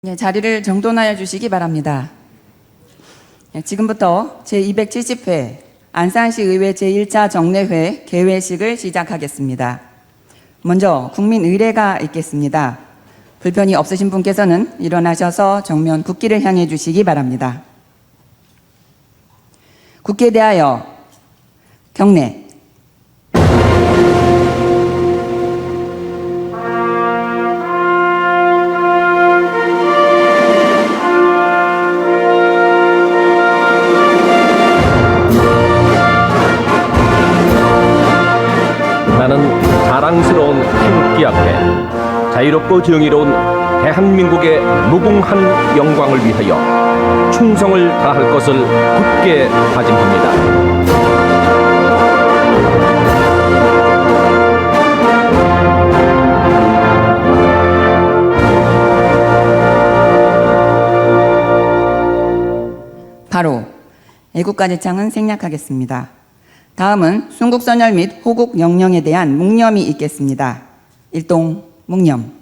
네, 자리를 정돈하여 주시기 바랍니다. 네, 지금부터 제270회 안산시의회 제1차 정례회 개회식을 시작하겠습니다. 먼저 국민의례가 있겠습니다. 불편이 없으신 분께서는 일어나셔서 정면 국기를 향해 주시기 바랍니다. 국기에 대하여 경례. 나는 자랑스러운 태극기 앞에 자유롭고 정의로운 대한민국의 무궁한 영광을 위하여 충성을 다할 것을 굳게 다짐합니다. 바로 애국가제창은 생략하겠습니다. 다음은 순국선열 및 호국 영령에 대한 묵념이 있겠습니다. 일동 묵념.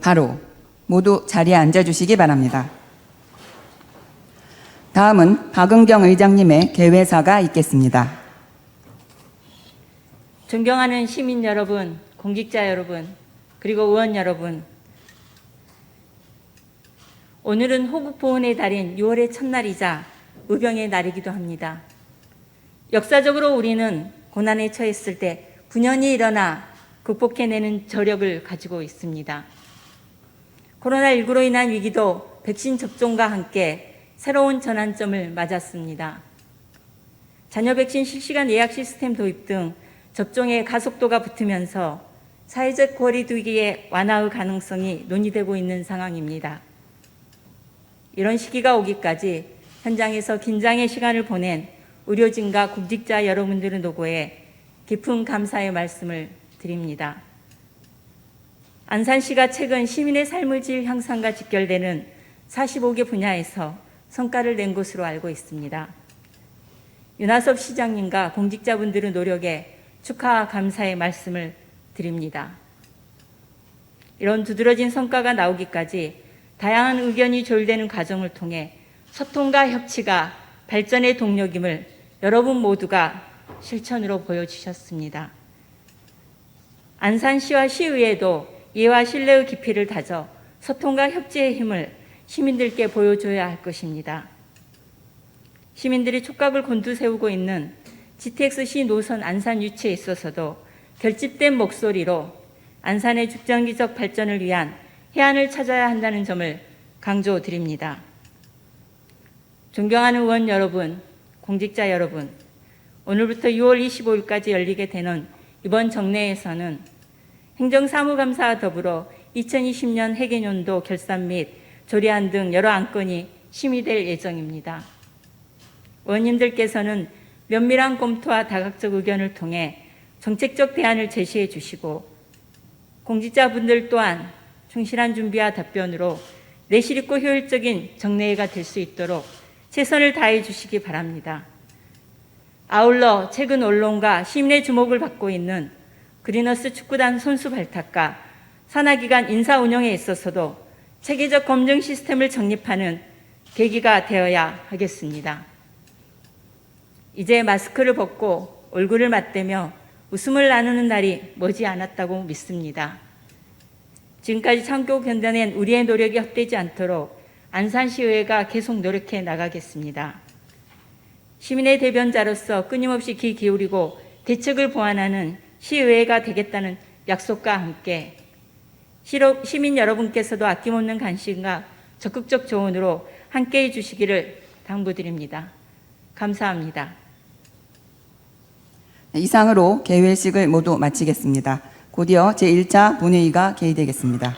바로 모두 자리에 앉아주시기 바랍니다. 다음은 박은경 의장님의 개회사가 있겠습니다. 존경하는 시민 여러분, 공직자 여러분, 그리고 의원 여러분, 오늘은 호국보훈의 달인 6월의 첫날이자 의병의 날이기도 합니다. 역사적으로 우리는 고난에 처했을 때 분연히 일어나 극복해내는 저력을 가지고 있습니다. 코로나19로 인한 위기도 백신 접종과 함께 새로운 전환점을 맞았습니다. 자녀 백신 실시간 예약 시스템 도입 등 접종의 가속도가 붙으면서 사회적 거리두기의 완화의 가능성이 논의되고 있는 상황입니다. 이런 시기가 오기까지 현장에서 긴장의 시간을 보낸 의료진과 공직자 여러분들의 노고에 깊은 감사의 말씀을 드립니다. 안산시가 최근 시민의 삶의 질 향상과 직결되는 45개 분야에서 성과를 낸 것으로 알고 있습니다. 윤하섭 시장님과 공직자분들의 노력에 축하와 감사의 말씀을 드립니다. 이런 두드러진 성과가 나오기까지 다양한 의견이 조율되는 과정을 통해 소통과 협치가 발전의 동력임을 여러분 모두가 실천으로 보여주셨습니다. 안산시와 시의회도 이해와 신뢰의 깊이를 다져 소통과 협치의 힘을 시민들께 보여줘야 할 것입니다. 시민들이 촉각을 곤두세우고 있는 GTX-C 노선 안산 유치에 있어서도 결집된 목소리로 안산의 중장기적 발전을 위한 해안을 찾아야 한다는 점을 강조드립니다. 존경하는 의원 여러분, 공직자 여러분, 오늘부터 6월 25일까지 열리게 되는 이번 정례에서는 행정사무감사와 더불어 2020년 해개년도 결산 및 조례안 등 여러 안건이 심의될 예정입니다. 의원님들께서는 면밀한 검토와 다각적 의견을 통해 정책적 대안을 제시해 주시고 공직자분들 또한 충실한 준비와 답변으로 내실 있고 효율적인 정례회가 될 수 있도록 최선을 다해 주시기 바랍니다. 아울러 최근 언론과 시민의 주목을 받고 있는 그리너스 축구단 선수 발탁과 산하기관 인사 운영에 있어서도 체계적 검증 시스템을 정립하는 계기가 되어야 하겠습니다. 이제 마스크를 벗고 얼굴을 맞대며 웃음을 나누는 날이 머지 않았다고 믿습니다. 지금까지 참고 견뎌낸 우리의 노력이 헛되지 않도록 안산시의회가 계속 노력해 나가겠습니다. 시민의 대변자로서 끊임없이 귀 기울이고 대책을 보완하는 시의회가 되겠다는 약속과 함께 시민 여러분께서도 아낌없는 관심과 적극적 조언으로 함께해 주시기를 당부드립니다. 감사합니다. 이상으로 개회식을 모두 마치겠습니다. 곧이어 제1차 본회의가 개의되겠습니다.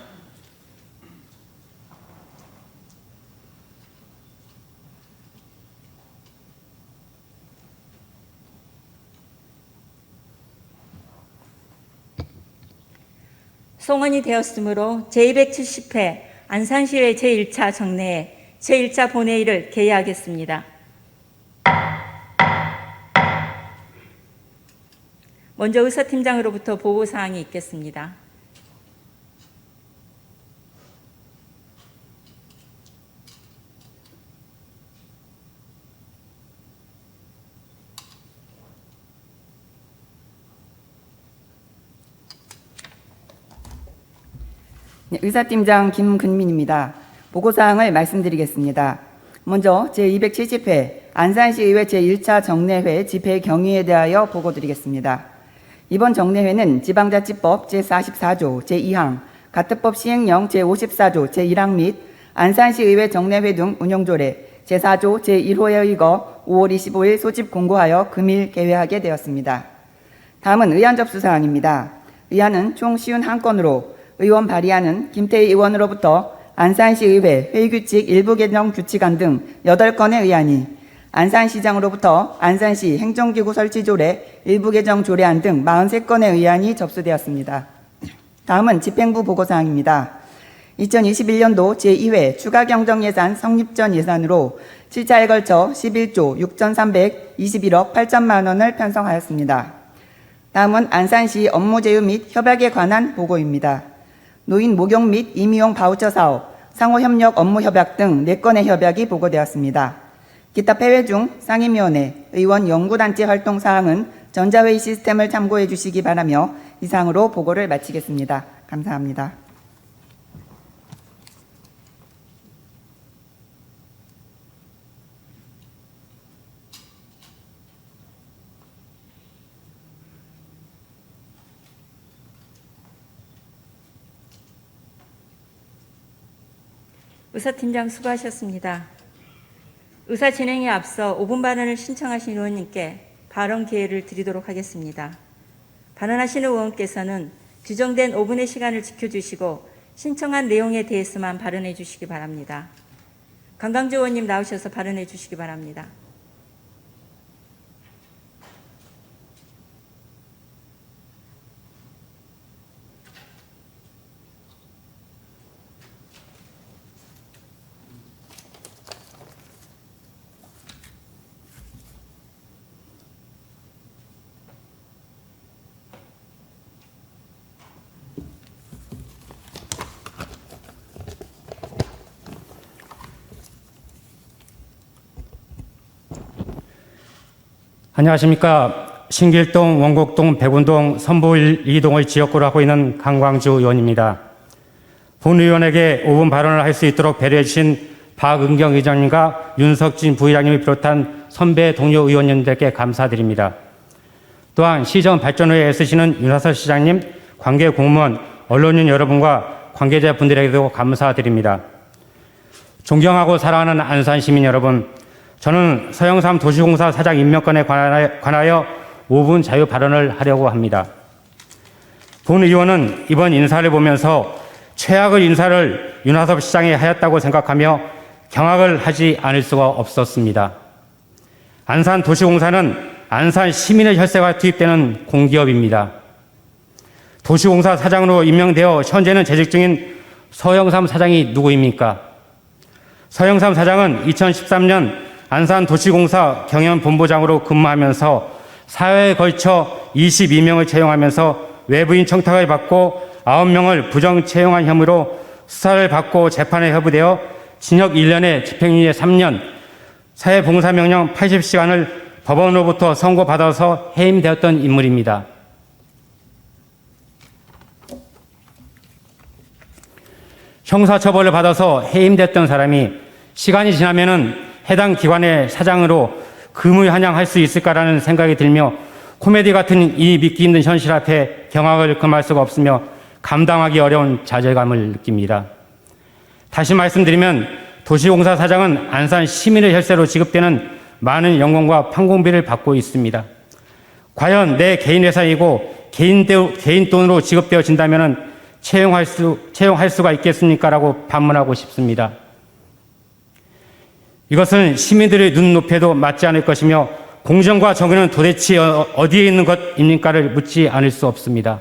송언이 되었으므로 제270회 안산시의회 제1차 정례회 제1차 본회의를 개의하겠습니다. 먼저 의사팀장으로부터 보고사항이 있겠습니다. 네, 의사팀장 김근민입니다. 보고사항을 말씀드리겠습니다. 먼저 제270회 안산시의회 제1차 정례회 집회 경위에 대하여 보고드리겠습니다. 이번 정례회는 지방자치법 제44조 제2항, 가특법 시행령 제54조 제1항 및 안산시의회 정례회 등 운영조례 제4조 제1호에 의거 5월 25일 소집 공고하여 금일 개회하게 되었습니다. 다음은 의안 접수사항입니다. 의안은 총 51건으로 의원 발의안은 김태희 의원으로부터 안산시의회 회의규칙 일부 개정 규칙안 등 8건의 의안이, 안산시장으로부터 안산시 행정기구 설치조례 일부 개정 조례안 등 43건의 의안이 접수되었습니다. 다음은 집행부 보고사항입니다. 2021년도 제2회 추가경정예산 성립전 예산으로 7차에 걸쳐 11조 6,321억 8천만 원을 편성하였습니다. 다음은 안산시 업무 제휴 및 협약에 관한 보고입니다. 노인 목욕 및 임의용 바우처 사업, 상호협력 업무 협약 등 4건의 협약이 보고되었습니다. 기타 폐회 중 상임위원회, 의원 연구단체 활동 사항은 전자회의 시스템을 참고해 주시기 바라며 이상으로 보고를 마치겠습니다. 감사합니다. 의사팀장 수고하셨습니다. 의사 진행에 앞서 5분 발언을 신청하신 의원님께 발언 기회를 드리도록 하겠습니다. 발언하시는 의원께서는 규정된 5분의 시간을 지켜주시고 신청한 내용에 대해서만 발언해 주시기 바랍니다. 강강주 의원님 나오셔서 발언해 주시기 바랍니다. 안녕하십니까. 신길동, 원곡동, 백운동, 선부 2동을 지역구로 하고 있는 강광주 의원입니다. 본 의원에게 5분 발언을 할 수 있도록 배려해 주신 박은경 의장님과 윤석진 부의장님을 비롯한 선배 동료 의원님들께 감사드립니다. 또한 시정 발전을 애쓰시는 윤하서 시장님, 관계 공무원, 언론인 여러분과 관계자분들에게도 감사드립니다. 존경하고 사랑하는 안산 시민 여러분, 저는 서영삼 도시공사 사장 임명권에 관하여 5분 자유 발언을 하려고 합니다. 본 의원은 이번 인사를 보면서 최악의 인사를 윤하섭 시장이 하였다고 생각하며 경악을 하지 않을 수가 없었습니다. 안산 도시공사는 안산 시민의 혈세가 투입되는 공기업입니다. 도시공사 사장으로 임명되어 현재는 재직 중인 서영삼 사장이 누구입니까? 서영삼 사장은 2013년 안산도시공사 경연본부장으로 근무하면서 사회에 걸쳐 22명을 채용하면서 외부인 청탁을 받고 9명을 부정 채용한 혐의로 수사를 받고 재판에 회부되어 징역 1년에 집행유예 3년, 사회봉사명령 80시간을 법원으로부터 선고받아서 해임되었던 인물입니다. 형사처벌을 받아서 해임됐던 사람이 시간이 지나면은 해당 기관의 사장으로 금의환영할 수 있을까라는 생각이 들며 코미디 같은 이 믿기 힘든 현실 앞에 경악을 금할 수가 없으며 감당하기 어려운 좌절감을 느낍니다. 다시 말씀드리면 도시공사 사장은 안산 시민의 혈세로 지급되는 많은 연금과 판공비를 받고 있습니다. 과연 내 개인 회사이고 개인 돈으로 지급되어진다면 채용할 수가 있겠습니까? 라고 반문하고 싶습니다. 이것은 시민들의 눈높이에도 맞지 않을 것이며 공정과 정의는 도대체 어디에 있는 것입니까를 묻지 않을 수 없습니다.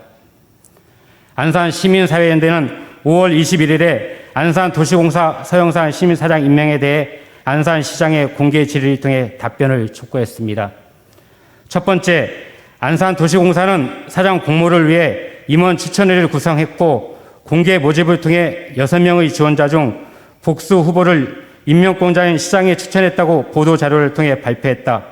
안산 시민사회연대는 5월 21일에 안산도시공사 서영산 시민사장 임명에 대해 안산시장의 공개 질의를 통해 답변을 촉구했습니다. 첫 번째, 안산도시공사는 사장 공모를 위해 임원 추천회를 구성했고 공개 모집을 통해 6명의 지원자 중 복수 후보를 임명권자인 시장에 추천했다고 보도자료를 통해 발표했다.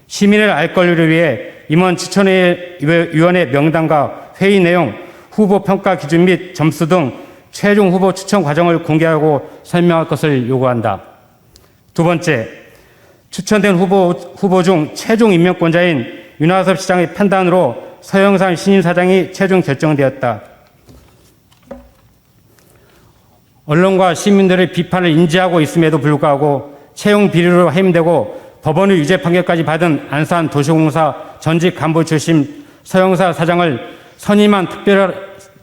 시민을 알 권리를 위해 임원 추천위원회 명단과 회의 내용, 후보 평가 기준 및 점수 등 최종 후보 추천 과정을 공개하고 설명할 것을 요구한다. 두 번째, 추천된 후보 중 최종 임명권자인 윤하섭 시장의 판단으로 서영산 신임 사장이 최종 결정되었다. 언론과 시민들의 비판을 인지하고 있음에도 불구하고 채용 비리로 해임되고 법원의 유죄 판결까지 받은 안산도시공사 전직 간부 출신 서영사 사장을 선임한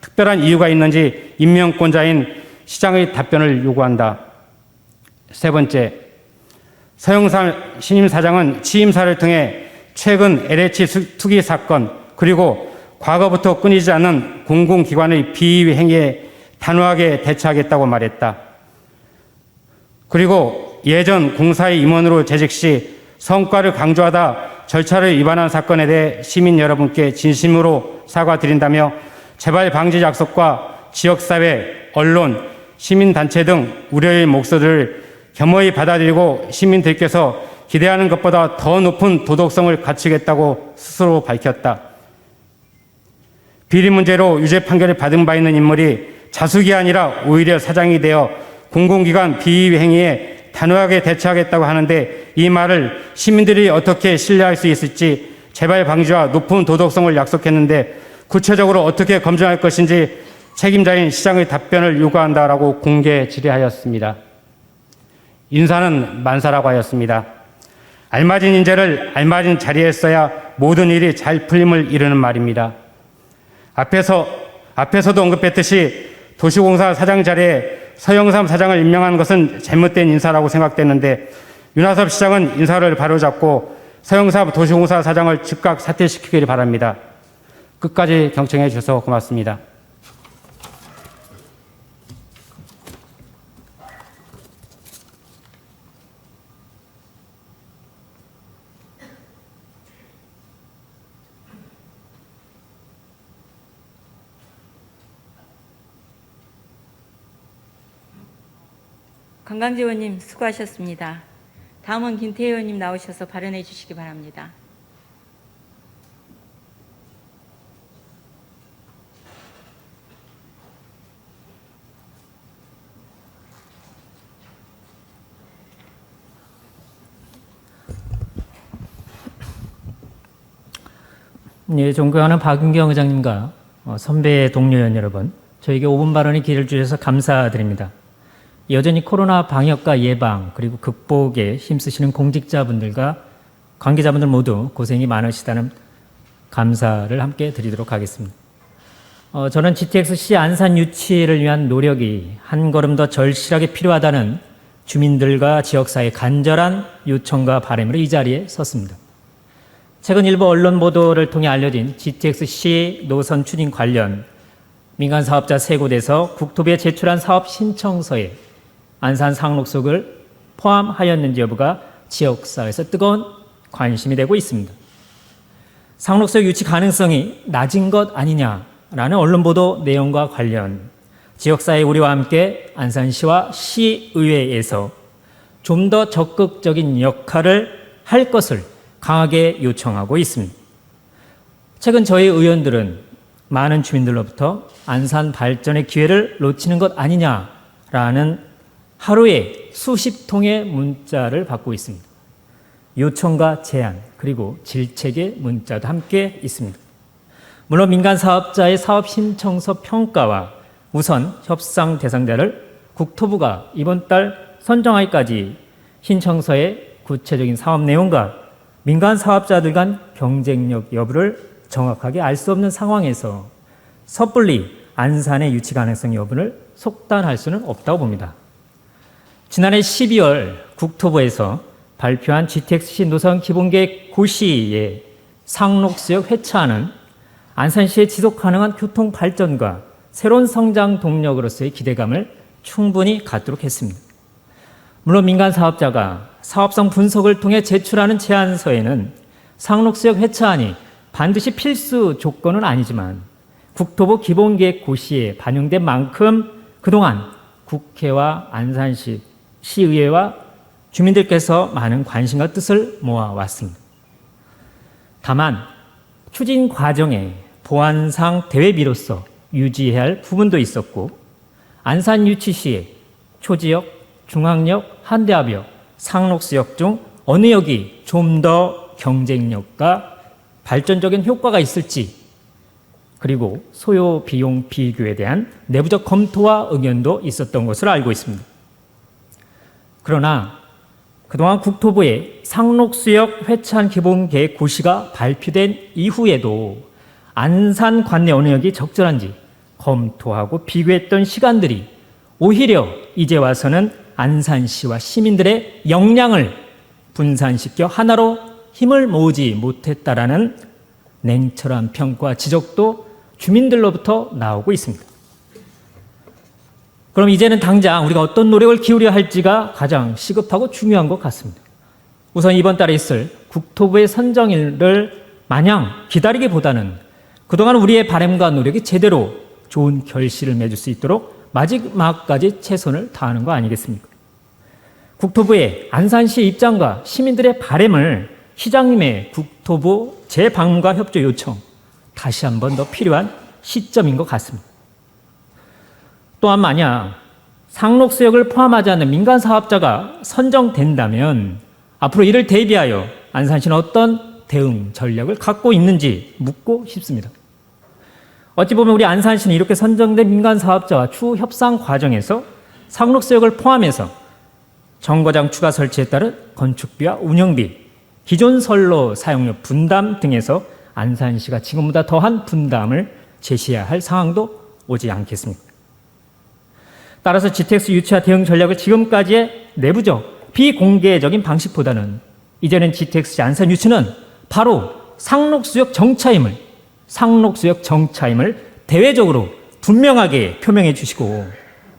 특별한 이유가 있는지 임명권자인 시장의 답변을 요구한다. 세 번째, 서영사 신임 사장은 취임사를 통해 최근 LH 투기 사건 그리고 과거부터 끊이지 않은 공공기관의 비위 행위에 단호하게 대처하겠다고 말했다. 그리고 예전 공사의 임원으로 재직 시 성과를 강조하다 절차를 위반한 사건에 대해 시민 여러분께 진심으로 사과드린다며 재발 방지 약속과 지역사회, 언론, 시민단체 등 우려의 목소리를 겸허히 받아들이고 시민들께서 기대하는 것보다 더 높은 도덕성을 갖추겠다고 스스로 밝혔다. 비리 문제로 유죄 판결을 받은 바 있는 인물이 자숙이 아니라 오히려 사장이 되어 공공기관 비위 행위에 단호하게 대처하겠다고 하는데 이 말을 시민들이 어떻게 신뢰할 수 있을지 재발 방지와 높은 도덕성을 약속했는데 구체적으로 어떻게 검증할 것인지 책임자인 시장의 답변을 요구한다라고 공개 질의하였습니다. 인사는 만사라고 하였습니다. 알맞은 인재를 알맞은 자리에 써야 모든 일이 잘 풀림을 이루는 말입니다. 앞에서도 언급했듯이 도시공사 사장 자리에 서영삼 사장을 임명한 것은 잘못된 인사라고 생각됐는데 윤하섭 시장은 인사를 바로잡고 서영삼 도시공사 사장을 즉각 사퇴시키기를 바랍니다. 끝까지 경청해 주셔서 고맙습니다. 관광지 의원님 수고하셨습니다. 다음은 김태희 의원님 나오셔서 발언해 주시기 바랍니다. 네, 존경하는 박은경 의장님과 선배 동료 의원 여러분, 저에게 5분 발언의 기회를 주셔서 감사드립니다. 여전히 코로나 방역과 예방 그리고 극복에 힘쓰시는 공직자분들과 관계자분들 모두 고생이 많으시다는 감사를 함께 드리도록 하겠습니다. 저는 GTX-C 안산 유치를 위한 노력이 한 걸음 더 절실하게 필요하다는 주민들과 지역사회의 간절한 요청과 바람으로 이 자리에 섰습니다. 최근 일부 언론 보도를 통해 알려진 GTX-C 노선 추진 관련 민간 사업자 3곳에서 국토부에 제출한 사업 신청서에 안산 상록속을 포함하였는지 여부가 지역사회에서 뜨거운 관심이 되고 있습니다. 상록속 유치 가능성이 낮은 것 아니냐라는 언론 보도 내용과 관련 지역사회 우리와 함께 안산시와 시의회에서 좀 더 적극적인 역할을 할 것을 강하게 요청하고 있습니다. 최근 저희 의원들은 많은 주민들로부터 안산 발전의 기회를 놓치는 것 아니냐라는 하루에 수십 통의 문자를 받고 있습니다. 요청과 제안 그리고 질책의 문자도 함께 있습니다. 물론 민간 사업자의 사업 신청서 평가와 우선 협상 대상자를 국토부가 이번 달 선정하기까지 신청서의 구체적인 사업 내용과 민간 사업자들 간 경쟁력 여부를 정확하게 알 수 없는 상황에서 섣불리 안산의 유치 가능성 여부를 속단할 수는 없다고 봅니다. 지난해 12월 국토부에서 발표한 GTX 노선 기본계획 고시에 상록수역 회차는 안산시의 지속 가능한 교통 발전과 새로운 성장 동력으로서의 기대감을 충분히 갖도록 했습니다. 물론 민간 사업자가 사업성 분석을 통해 제출하는 제안서에는 상록수역 회차안이 반드시 필수 조건은 아니지만 국토부 기본계획 고시에 반영된 만큼 그동안 국회와 안산시 시의회와 주민들께서 많은 관심과 뜻을 모아왔습니다. 다만 추진 과정에 보안상 대외비로서 유지해야 할 부분도 있었고 안산 유치 시에 초지역, 중앙역, 한대합역, 상록수역 중 어느 역이 좀 더 경쟁력과 발전적인 효과가 있을지 그리고 소요 비용 비교에 대한 내부적 검토와 의견도 있었던 것으로 알고 있습니다. 그러나 그동안 국토부의 상록수역 회차안 기본계획 고시가 발표된 이후에도 안산 관내 어느 역이 적절한지 검토하고 비교했던 시간들이 오히려 이제 와서는 안산시와 시민들의 역량을 분산시켜 하나로 힘을 모으지 못했다라는 냉철한 평가 지적도 주민들로부터 나오고 있습니다. 그럼 이제는 당장 우리가 어떤 노력을 기울여야 할지가 가장 시급하고 중요한 것 같습니다. 우선 이번 달에 있을 국토부의 선정일을 마냥 기다리기보다는 그동안 우리의 바람과 노력이 제대로 좋은 결실을 맺을 수 있도록 마지막까지 최선을 다하는 거 아니겠습니까? 국토부의 안산시 입장과 시민들의 바람을 시장님의 국토부 재방문과 협조 요청 다시 한 번 더 필요한 시점인 것 같습니다. 또한 만약 상록수역을 포함하지 않는 민간 사업자가 선정된다면 앞으로 이를 대비하여 안산시는 어떤 대응 전략을 갖고 있는지 묻고 싶습니다. 어찌 보면 우리 안산시는 이렇게 선정된 민간 사업자와 추후 협상 과정에서 상록수역을 포함해서 정거장 추가 설치에 따른 건축비와 운영비, 기존 선로 사용료 분담 등에서 안산시가 지금보다 더한 분담을 제시해야 할 상황도 오지 않겠습니까? 따라서 GTX 유치와 대응 전략을 지금까지의 내부적 비공개적인 방식보다는 이제는 GTX 안산 유치는 바로 상록수역 정차임을 대외적으로 분명하게 표명해 주시고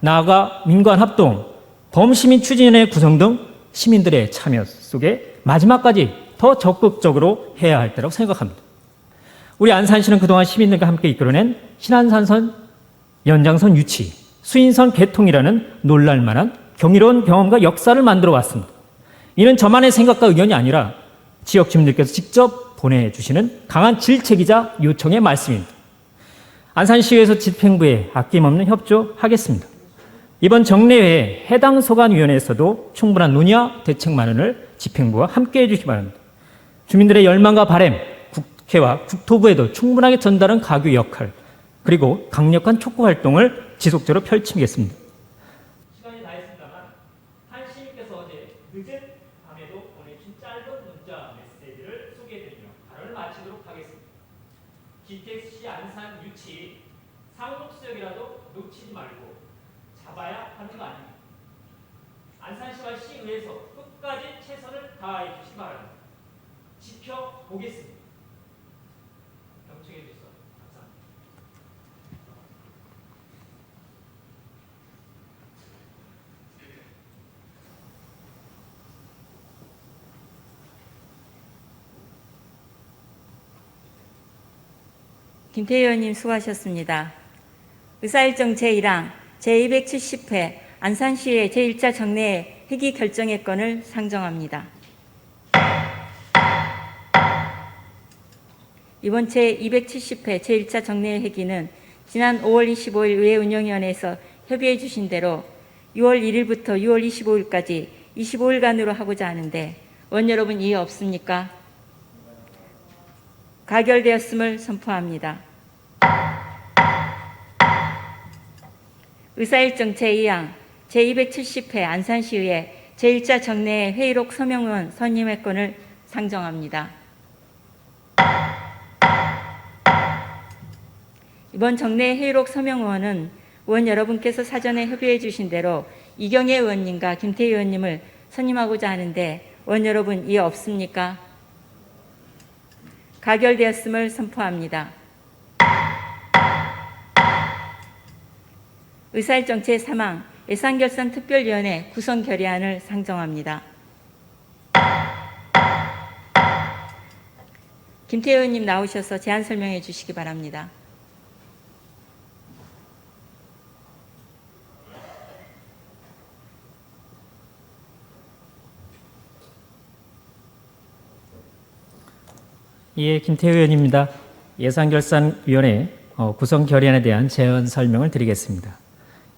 나아가 민관 합동, 범시민 추진위원회 구성 등 시민들의 참여 속에 마지막까지 더 적극적으로 해야 할 때라고 생각합니다. 우리 안산시는 그동안 시민들과 함께 이끌어낸 신안산선 연장선 유치, 수인선 개통이라는 놀랄만한 경이로운 경험과 역사를 만들어 왔습니다. 이는 저만의 생각과 의견이 아니라 지역 주민들께서 직접 보내주시는 강한 질책이자 요청의 말씀입니다. 안산시에서 집행부에 아낌없는 협조하겠습니다. 이번 정례회에 해당 소관위원회에서도 충분한 논의와 대책 마련을 집행부와 함께해 주시기 바랍니다. 주민들의 열망과 바람, 국회와 국토부에도 충분하게 전달한 가교 역할, 그리고 강력한 촉구 활동을 지속적으로 펼치겠습니다. 시간이 다 했습니다만 한 시민께서 어제 늦은 밤에도 보내주신 짧은 문자 메시지를 소개해드리며 발언을 마치도록 하겠습니다. GTX 안산 유치 상록수역이라도 놓치지 말고 잡아야 하는 거 아닙니까? 안산시와 시의회에서 끝까지 최선을 다해 주시기 바랍니다. 지켜보겠습니다. 경청해 주셔서 감사합니다. 김태희 의원님 수고하셨습니다. 의사일정 제1항 제270회 안산시의 제1차 정례 회기 결정의 건을 상정합니다. 이번 제270회 제1차 정례회 회기는 지난 5월 25일 의회 운영위원회에서 협의해 주신 대로 6월 1일부터 6월 25일까지 25일간으로 하고자 하는데 의원 여러분 이해 없습니까? 가결되었음을 선포합니다. 의사일정 제2항 제270회 안산시의회 제1차 정례회 회의록 서명의원 선임의 건을 상정합니다. 이번 정례 회의록 서명의원은 의원 여러분께서 사전에 협의해 주신 대로 이경혜 의원님과 김태희 의원님을 선임하고자 하는데 의원 여러분 이해 없습니까? 가결되었음을 선포합니다. 의사일정 제3항 예산결산특별위원회 구성 결의안을 상정합니다. 김태희 의원님 나오셔서 제안 설명해 주시기 바랍니다. 예, 김태우 의원입니다. 예산결산위원회 구성 결의안에 대한 제안 설명을 드리겠습니다.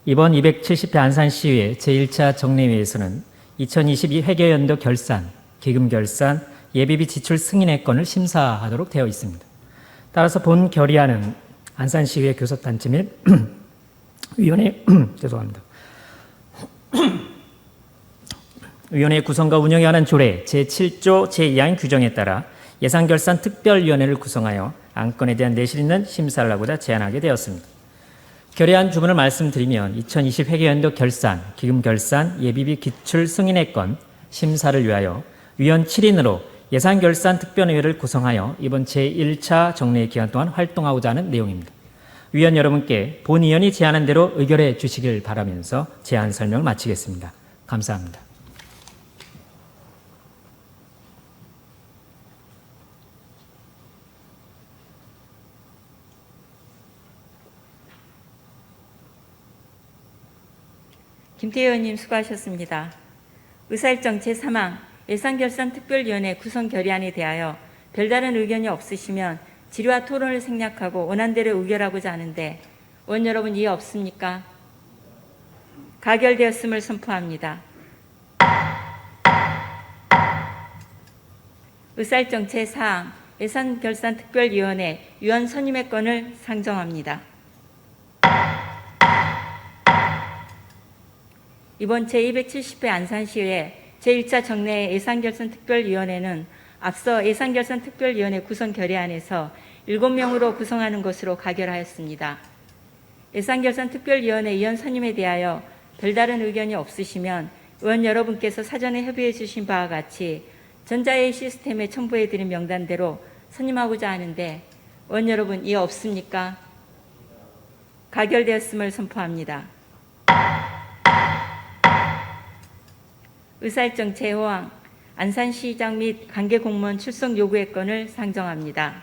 이번 270회 안산시의회 제1차 정례회에서는 2022 회계연도 결산, 기금 결산, 예비비 지출 승인의 건을 심사하도록 되어 있습니다. 따라서 본 결의안은 안산시의회 교섭단체 및 위원회 죄송합니다. 위원회 구성과 운영에 관한 조례 제7조 제2항 규정에 따라 예산결산특별위원회를 구성하여 안건에 대한 내실 있는 심사를 하고자 제안하게 되었습니다. 결의안 주문을 말씀드리면 2020 회계연도 결산, 기금 결산, 예비비 기출 승인의 건 심사를 위하여 위원 7인으로 예산결산특별위원회를 구성하여 이번 제1차 정례 기간 동안 활동하고자 하는 내용입니다. 위원 여러분께 본 위원이 제안한 대로 의결해 주시길 바라면서 제안 설명을 마치겠습니다. 감사합니다. 김태희 의원님 수고하셨습니다. 의사일정 제3항 예산결산특별위원회 구성 결의안에 대하여 별다른 의견이 없으시면 질의와 토론을 생략하고 원안대로 의결하고자 하는데 의원 여러분 이해 없습니까? 가결되었음을 선포합니다. 의사일정 제4항 예산결산특별위원회 위원 선임의 건을 상정합니다. 이번 제270회 안산시의회 제1차 정례 예산결산특별위원회는 앞서 예산결산특별위원회 구성 결의안에서 7명으로 구성하는 것으로 가결하였습니다. 예산결산특별위원회 위원 선임에 대하여 별다른 의견이 없으시면 의원 여러분께서 사전에 협의해 주신 바와 같이 전자회의 시스템에 첨부해 드린 명단대로 선임하고자 하는데 의원 여러분 이해 없습니까? 가결되었음을 선포합니다. 의사일정 제5항 안산시장 및 관계공무원 출석 요구의 건을 상정합니다.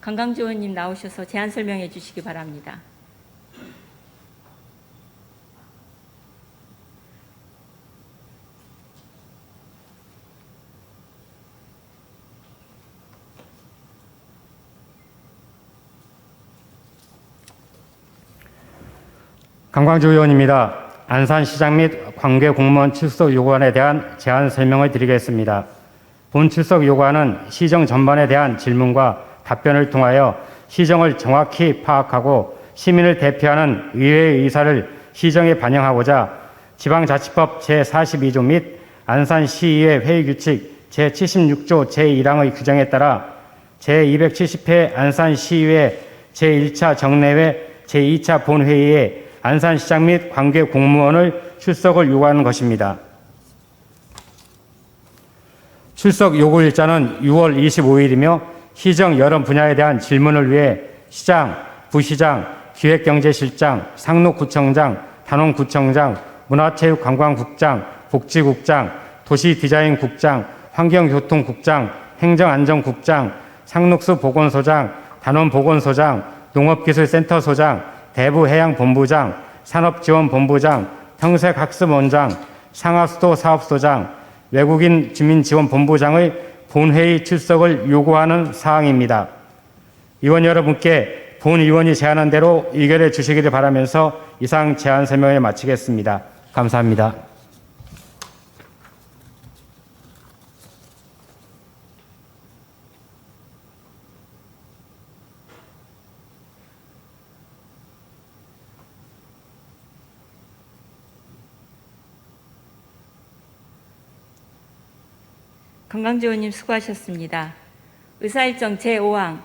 강강주 의원님 나오셔서 제안 설명해 주시기 바랍니다. 강광주 의원입니다. 안산시장 및 관계공무원 출석 요구안에 대한 제안 설명을 드리겠습니다. 본 출석 요구안은 시정 전반에 대한 질문과 답변을 통하여 시정을 정확히 파악하고 시민을 대표하는 의회의 의사를 시정에 반영하고자 지방자치법 제42조 및 안산시의회 회의규칙 제76조 제1항의 규정에 따라 제270회 안산시의회 제1차 정례회 제2차 본회의에 안산시장 및 관계공무원을 출석을 요구하는 것입니다. 출석 요구 일자는 6월 25일이며 시정 여러 분야에 대한 질문을 위해 시장, 부시장, 기획경제실장, 상록구청장, 단원구청장, 문화체육관광국장, 복지국장, 도시디자인국장, 환경교통국장, 행정안전국장, 상록수 보건소장, 단원보건소장, 농업기술센터소장, 대부해양본부장, 산업지원본부장, 평색학습원장, 상하수도 사업소장, 외국인 주민지원본부장의 본회의 출석을 요구하는 사항입니다. 의원 여러분께 본의원이 제안한 대로 의결해 주시기를 바라면서 이상 제안 설명을 마치겠습니다. 감사합니다. 건강주 의원님 수고하셨습니다. 의사일정 제5항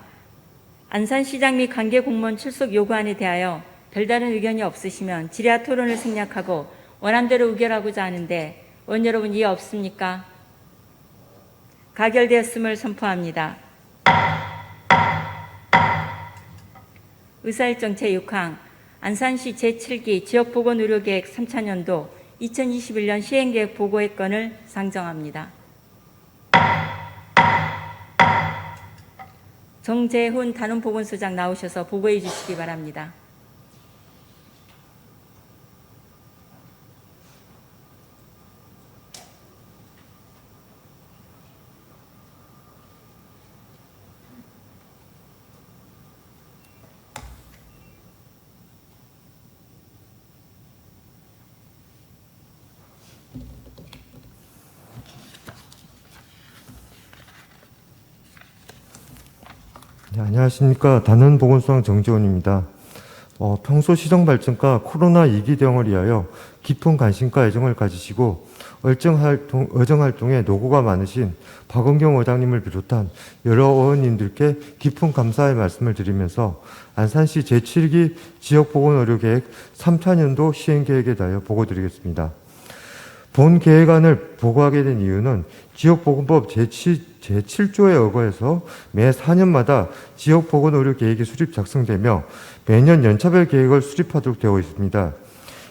안산시장 및 관계공무원 출석 요구안에 대하여 별다른 의견이 없으시면 질의와 토론을 생략하고 원안대로 의결하고자 하는데 의원 여러분 이해 없습니까? 가결되었음을 선포합니다. 의사일정 제6항 안산시 제7기 지역보건의료계획 3차년도 2021년 시행계획 보고의 건을 상정합니다. 정재훈 단원보건소장 나오셔서 보고해 주시기 바랍니다. 네, 안녕하십니까. 단원보건소장 정지원입니다. 평소 시정 발전과 코로나 위기 대응을 위하여 깊은 관심과 애정을 가지시고 의정활동에 노고가 많으신 박은경 의장님을 비롯한 여러 의원님들께 깊은 감사의 말씀을 드리면서 안산시 제7기 지역보건의료계획 3차년도 시행계획에 대하여 보고드리겠습니다. 본 계획안을 보고하게 된 이유는 지역보건법 제7조에 의거해서 매 4년마다 지역보건의료계획이 수립 작성되며 매년 연차별 계획을 수립하도록 되어 있습니다.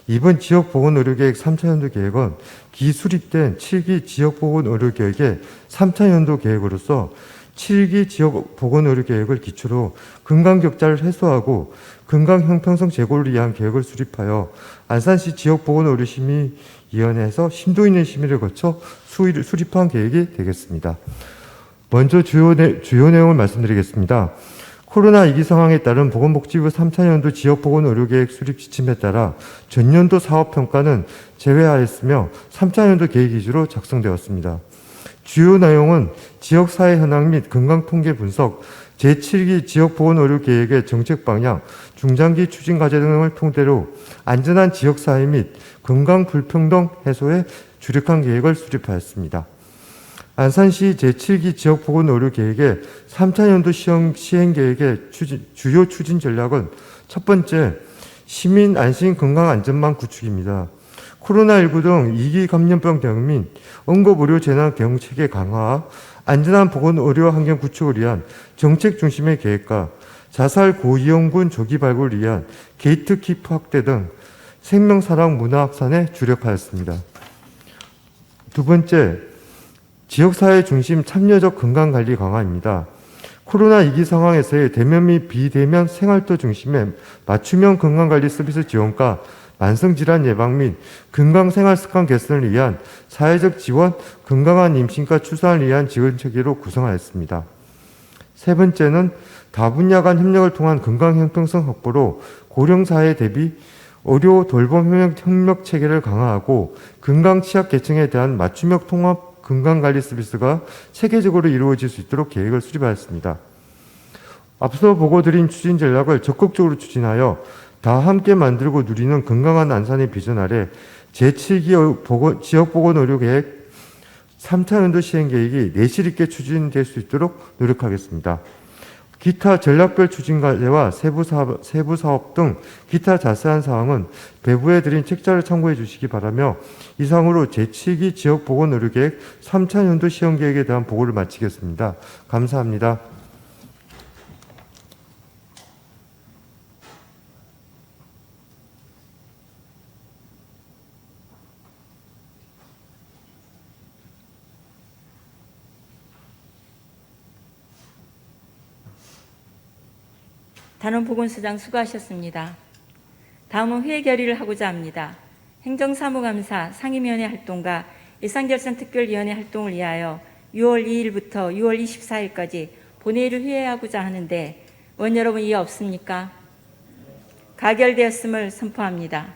이번 지역보건의료계획 3차년도 계획은 기수립된 7기 지역보건의료계획의 3차년도 계획으로서 7기 지역보건의료계획을 기초로 근강격차를 해소하고 근강형평성 제고를 위한 계획을 수립하여 안산시 지역보건의료심의위원회에서 심도 있는 심의를 거쳐 수립한 계획이 되겠습니다. 먼저 주요 내용을 말씀드리겠습니다. 코로나 위기 상황에 따른 보건복지부 3차년도 지역보건의료계획 수립 지침에 따라 전년도 사업평가는 제외하였으며 3차년도 계획 위주로 작성되었습니다. 주요 내용은 지역사회 현황 및 건강통계 분석, 제7기 지역보건의료계획의 정책 방향, 중장기 추진 과제 등을 통대로 안전한 지역사회 및 건강불평등 해소에 주력한 계획을 수립하였습니다. 안산시 제7기 지역보건의료계획의 3차년도 시행계획의 주요 추진 전략은 첫 번째, 시민 안심 건강안전망 구축입니다. 코로나19 등 2기 감염병 대응 및 응급의료 재난 대응 체계 강화, 안전한 보건의료 환경 구축을 위한 정책 중심의 계획과 자살 고위험군 조기 발굴을 위한 게이트키퍼 확대 등 생명사랑 문화 확산에 주력하였습니다. 두 번째, 지역사회 중심 참여적 건강관리 강화입니다. 코로나 위기 상황에서의 대면 및 비대면 생활도 중심의 맞춤형 건강관리 서비스 지원과 만성질환 예방 및 건강생활습관 개선을 위한 사회적 지원, 건강한 임신과 출산을 위한 지원 체계로 구성하였습니다. 세 번째는 다분야 간 협력을 통한 건강형평성 확보로 고령사회 대비 의료 돌봄 협력 체계를 강화하고 건강 취약 계층에 대한 맞춤형 통합 건강관리 서비스가 체계적으로 이루어질 수 있도록 계획을 수립하였습니다. 앞서 보고드린 추진 전략을 적극적으로 추진하여 다 함께 만들고 누리는 건강한 안산의 비전 아래 제7기 지역보건의료계획 3차년도 시행계획이 내실 있게 추진될 수 있도록 노력하겠습니다. 기타 전략별 추진 과제와 세부 사업 등 기타 자세한 사항은 배부에 드린 책자를 참고해 주시기 바라며 이상으로 제7기 지역보건의료계획 3차년도 시행계획에 대한 보고를 마치겠습니다. 감사합니다. 단원보건소장 수고하셨습니다. 다음은 회의 결의를 하고자 합니다. 행정사무감사 상임위원회 활동과 예산결산특별위원회 활동을 위하여 6월 2일부터 6월 24일까지 본회의를 회의하고자 하는데 의원 여러분 이해 없습니까? 가결되었음을 선포합니다.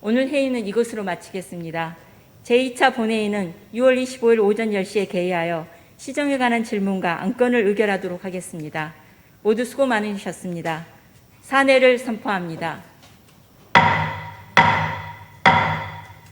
오늘 회의는 이것으로 마치겠습니다. 제2차 본회의는 6월 25일 오전 10시에 개의하여 시정에 관한 질문과 안건을 의결하도록 하겠습니다. 모두 수고 많으셨습니다. 사내를 선포합니다.